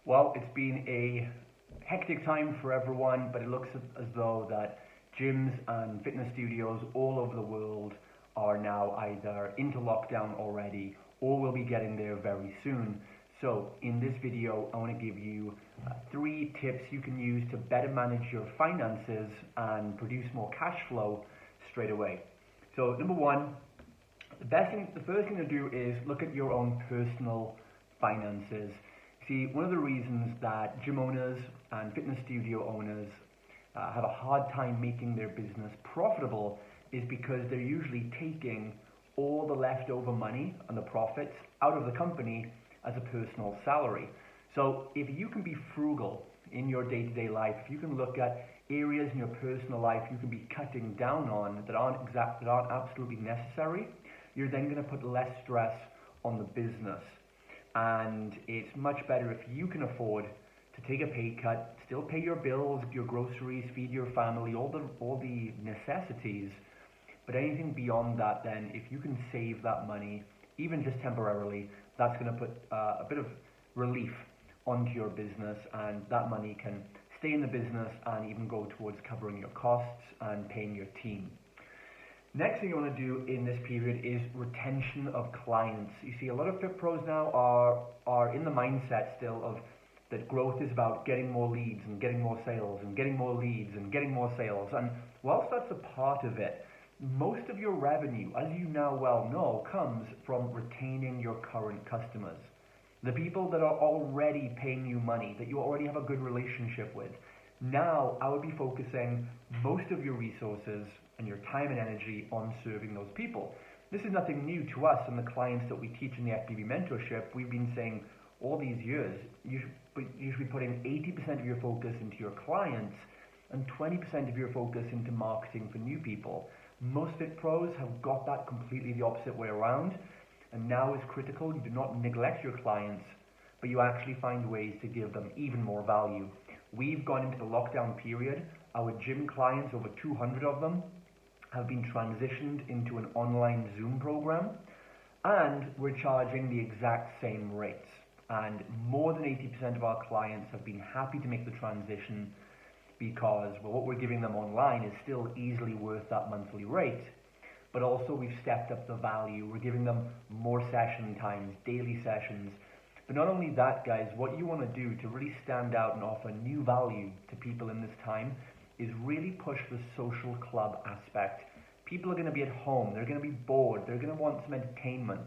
Well, it's been a hectic time for everyone, but it looks as though that gyms and fitness studios all over the world are now either into lockdown already or will be getting there very soon. So in this video, I want to give you 3 tips you can use to better manage your finances and produce more cash flow straight away. So number 1, the first thing to do is look at your own personal finances. See, one of the reasons that gym owners and fitness studio owners have a hard time making their business profitable is because they're usually taking all the leftover money and the profits out of the company as a personal salary. So if you can be frugal in your day-to-day life, if you can look at areas in your personal life you can be cutting down on that aren't absolutely necessary, you're then going to put less stress on the business. And it's much better if you can afford to take a pay cut, still pay your bills, your groceries, feed your family, all the necessities. But anything beyond that, then, if you can save that money, even just temporarily, that's going to put a bit of relief onto your business, and that money can stay in the business and even go towards covering your costs and paying your team. Next thing you want to do in this period is retention of clients. You see, a lot of Fit Pros now are in the mindset still of that growth is about getting more leads and getting more sales and getting more leads and getting more sales. And whilst that's a part of it, most of your revenue, as you now well know, comes from retaining your current customers. The people that are already paying you money, that you already have a good relationship with. Now, I would be focusing most of your resources and your time and energy on serving those people. This is nothing new to us and the clients that we teach in the FBB mentorship. We've been saying all these years, you should be putting 80% of your focus into your clients and 20% of your focus into marketing for new people. Most Fit Pros have got that completely the opposite way around, and now is critical. You do not neglect your clients, but you actually find ways to give them even more value. We've gone into the lockdown period. Our gym clients, over 200 of them, have been transitioned into an online Zoom program, and we're charging the exact same rates. And more than 80% of our clients have been happy to make the transition because, well, what we're giving them online is still easily worth that monthly rate. But also we've stepped up the value. We're giving them more session times, daily sessions. But not only that, guys, what you want to do to really stand out and offer new value to people in this time is really push the social club aspect. People are going to be at home, they're going to be bored, they're going to want some entertainment.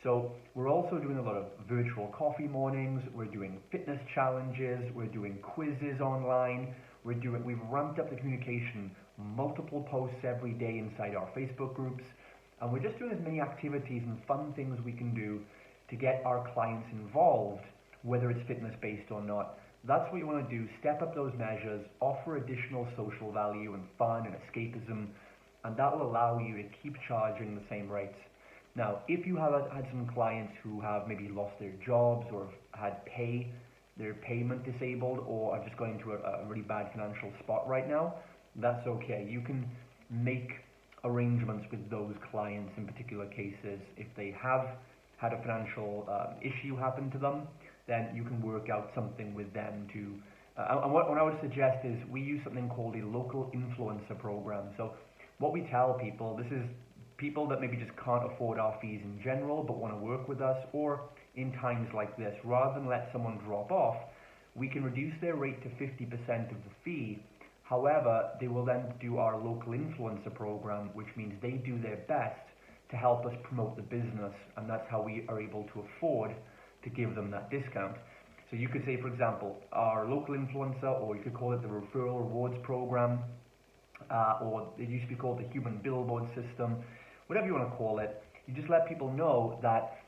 So we're also doing a lot of virtual coffee mornings, we're doing fitness challenges, we're doing quizzes online, we've ramped up the communication, multiple posts every day inside our Facebook groups, and we're just doing as many activities and fun things we can do to get our clients involved, whether it's fitness based or not. That's what you want to do, step up those measures, offer additional social value and fun and escapism, and that will allow you to keep charging the same rates. Now, if you have had some clients who have maybe lost their jobs or have had their payment disabled or are just going into a really bad financial spot right now, that's okay. You can make arrangements with those clients in particular cases. If they have had a financial issue happen to them, then you can work out something with them to, and what I would suggest is we use something called a local influencer program. So what we tell people, this is people that maybe just can't afford our fees in general but want to work with us, or in times like this, rather than let someone drop off, we can reduce their rate to 50% of the fee. However, they will then do our local influencer program, which means they do their best to help us promote the business, and that's how we are able to afford to give them that discount. So you could say, for example, our local influencer, or you could call it the referral rewards program, or it used to be called the human billboard system, whatever you want to call it. You just let people know that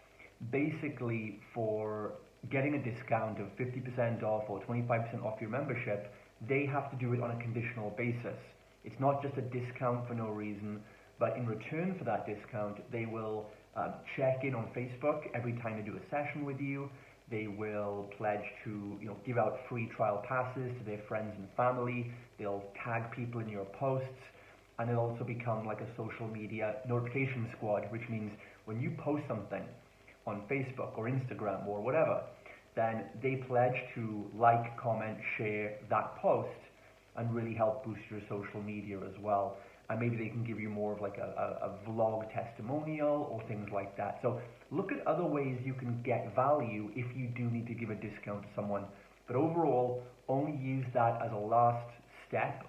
basically for getting a discount of 50% off or 25% off your membership, they have to do it on a conditional basis. It's not just a discount for no reason, but in return for that discount, they will check in on Facebook every time they do a session with you. They will pledge to give out free trial passes to their friends and family. They'll tag people in your posts, and it'll also become like a social media notification squad, which means when you post something on Facebook or Instagram or whatever, then they pledge to like, comment, share that post and really help boost your social media as well. And maybe they can give you more of like a vlog testimonial or things like that. So look at other ways you can get value if you do need to give a discount to someone. But overall, only use that as a last step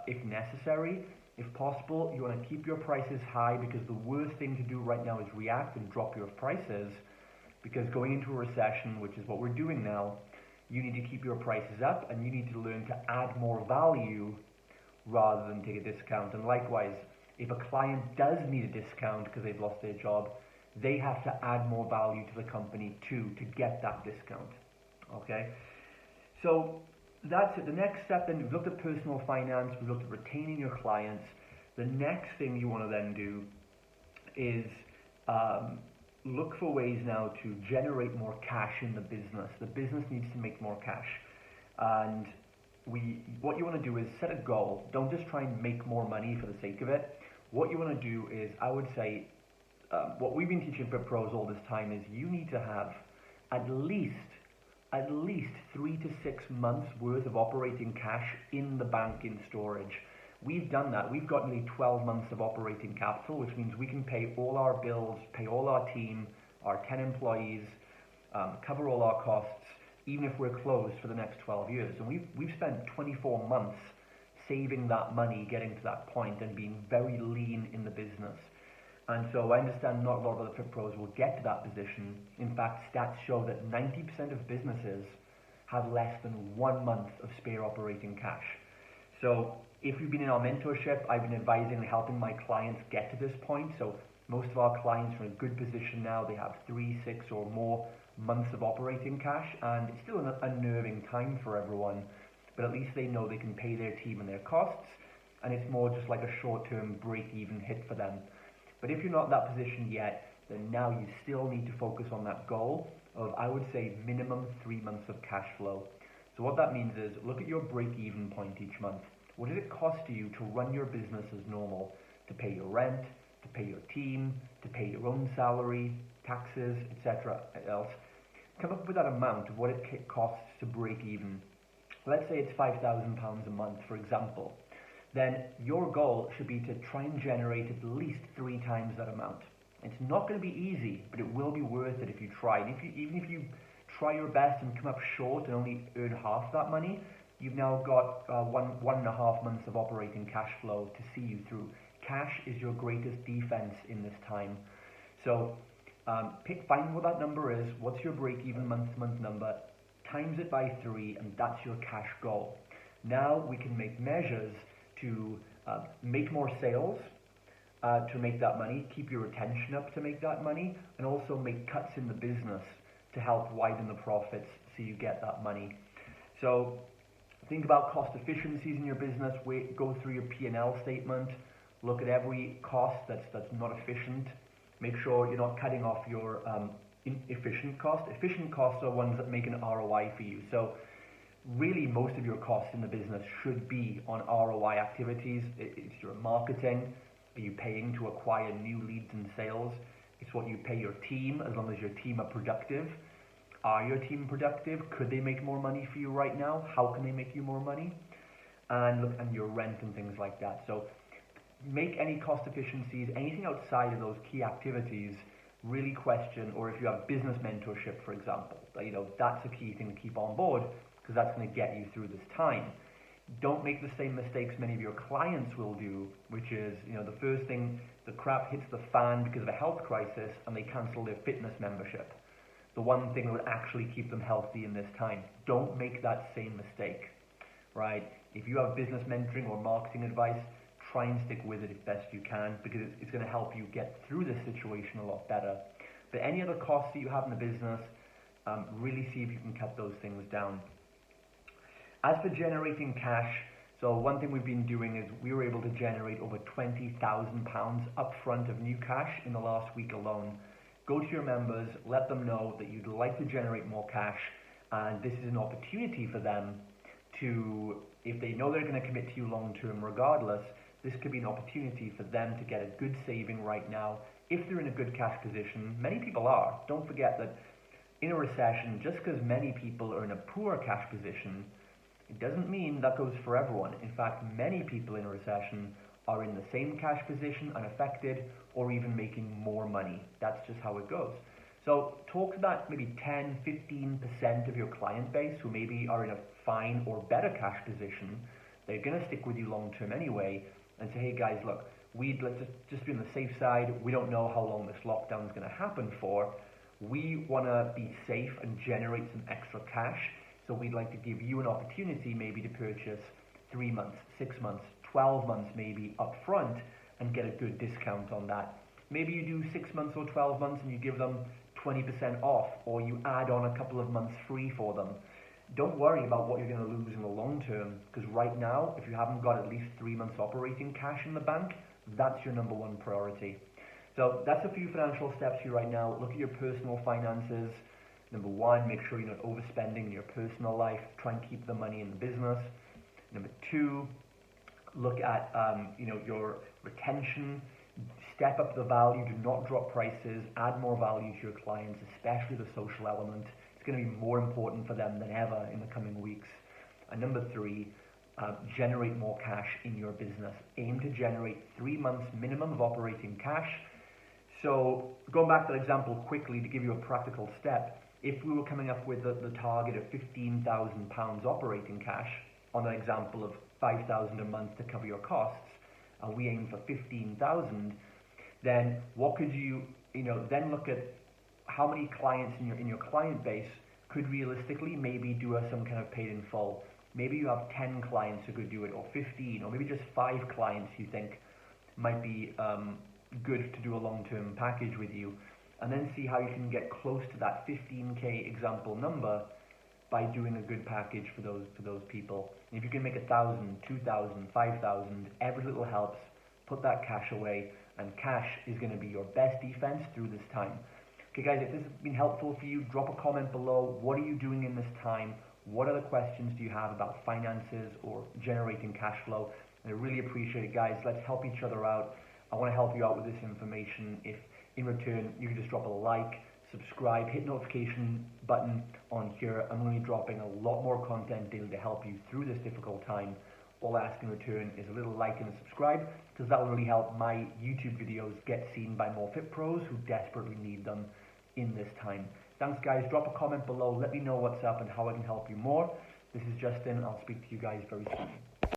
if necessary. If possible, you want to keep your prices high, because the worst thing to do right now is react and drop your prices, because going into a recession, which is what we're doing now, you need to keep your prices up and you need to learn to add more value rather than take a discount. And likewise, if a client does need a discount because they've lost their job, they have to add more value to the company too to get that discount. Okay? So that's it. The next step then, we've looked at personal finance, we've looked at retaining your clients. The next thing you want to then do is look for ways now to generate more cash in the business. The business needs to make more cash. And what you want to do is set a goal. Don't just try and make more money for the sake of it. What you want to do is, I would say, what we've been teaching for pros all this time is you need to have at least 3 to 6 months worth of operating cash in the bank in storage. We've done that. We've got nearly 12 months of operating capital, which means we can pay all our bills, pay all our team, our 10 employees, cover all our costs, even if we're closed for the next 12 years. And we've spent 24 months saving that money, getting to that point, and being very lean in the business. And so I understand not a lot of other fit pros will get to that position. In fact, stats show that 90% of businesses have less than 1 month of spare operating cash. So if you've been in our mentorship, I've been advising and helping my clients get to this point. So most of our clients are in a good position now. They have 3, 6 or more months of operating cash, and it's still an unnerving time for everyone, but at least they know they can pay their team and their costs, and it's more just like a short-term break-even hit for them. But if you're not in that position yet, then now you still need to focus on that goal of, I would say, minimum 3 months of cash flow. So what that means is, look at your break-even point each month. What does it cost you to run your business as normal? To pay your rent, to pay your team, to pay your own salary, taxes, etc. else. Come up with that amount of what it costs to break even. Let's say it's £5,000 a month, for example. Then your goal should be to try and generate at least 3 times that amount. It's not going to be easy, but it will be worth it if you try. And even if you try your best and come up short and only earn half that money, you've now got 1.5 months of operating cash flow to see you through. Cash is your greatest defense in this time. So find what that number is, what's your break-even month-to-month number, times it by 3, and that's your cash goal. Now we can make measures to make more sales to make that money, keep your retention up to make that money, and also make cuts in the business to help widen the profits so you get that money. So think about cost efficiencies in your business. Go through your P&L statement, look at every cost that's not efficient. Make sure you're not cutting off your inefficient costs. Efficient costs are ones that make an ROI for you. So really most of your costs in the business should be on ROI activities. It's your marketing. Are you paying to acquire new leads and sales? It's what you pay your team, as long as your team are productive. Are your team productive? Could they make more money for you right now? How can they make you more money? And look, and your rent and things like that. So make any cost efficiencies, anything outside of those key activities, really question, or if you have business mentorship, for example, that's a key thing to keep on board, because that's going to get you through this time. Don't make the same mistakes many of your clients will do, which is, the first thing, the crap hits the fan because of a health crisis and they cancel their fitness membership. The one thing that would actually keep them healthy in this time. Don't make that same mistake, right? If you have business mentoring or marketing advice, try and stick with it as best you can, because it's going to help you get through this situation a lot better. But any other costs that you have in the business, really see if you can cut those things down. As for generating cash, so one thing we've been doing is we were able to generate over £20,000 upfront of new cash in the last week alone. Go to your members, let them know that you'd like to generate more cash, and this is an opportunity for them to, if they know they're going to commit to you long term regardless, this could be an opportunity for them to get a good saving right now if they're in a good cash position. Many people are. Don't forget that in a recession, just because many people are in a poor cash position, it doesn't mean that goes for everyone. In fact, many people in a recession are in the same cash position, unaffected, or even making more money. That's just how it goes. So talk to that maybe 10, 15% of your client base who maybe are in a fine or better cash position. They're going to stick with you long term anyway, and say, hey guys, look, let's just be on the safe side. We don't know how long this lockdown is going to happen for. We want to be safe and generate some extra cash. So we'd like to give you an opportunity maybe to purchase 3 months, 6 months, 12 months maybe up front and get a good discount on that. Maybe you do 6 months or 12 months and you give them 20% off, or you add on a couple of months free for them. Don't worry about what you're going to lose in the long term, because right now, if you haven't got at least 3 months operating cash in the bank, that's your number one priority. So that's a few financial steps here right now. Look at your personal finances. Number one, make sure you're not overspending in your personal life. Try and keep the money in the business. Number two, look at your retention. Step up the value. Do not drop prices. Add more value to your clients, especially the social element. It's going to be more important for them than ever in the coming weeks. And number three, generate more cash in your business. Aim to generate 3 months minimum of operating cash. So going back to that example quickly to give you a practical step, if we were coming up with the target of £15,000 operating cash on an example of £5,000 a month to cover your costs, and we aim for 15,000, then what could you then look at how many clients in your client base could realistically maybe do some kind of paid in full. Maybe you have 10 clients who could do it, or 15, or maybe just 5 clients you think might be good to do a long-term package with you, and then see how you can get close to that 15k example number by doing a good package for those people. And if you can make 1,000, 2,000, 5,000, every little helps. Put that cash away, and cash is going to be your best defense through this time. Okay guys, if this has been helpful for you, drop a comment below. What are you doing in this time? What other questions do you have about finances or generating cash flow? And I really appreciate it, guys. Let's help each other out. I want to help you out with this information. If in return you can just drop a like, subscribe, hit notification button on here. I'm going to be dropping a lot more content daily to help you through this difficult time. All I ask in return is a little like and a subscribe, because that will really help my YouTube videos get seen by more fit pros who desperately need them in this time. Thanks guys. Drop a comment below. Let me know what's up and how I can help you more. This is Justin. I'll speak to you guys very soon.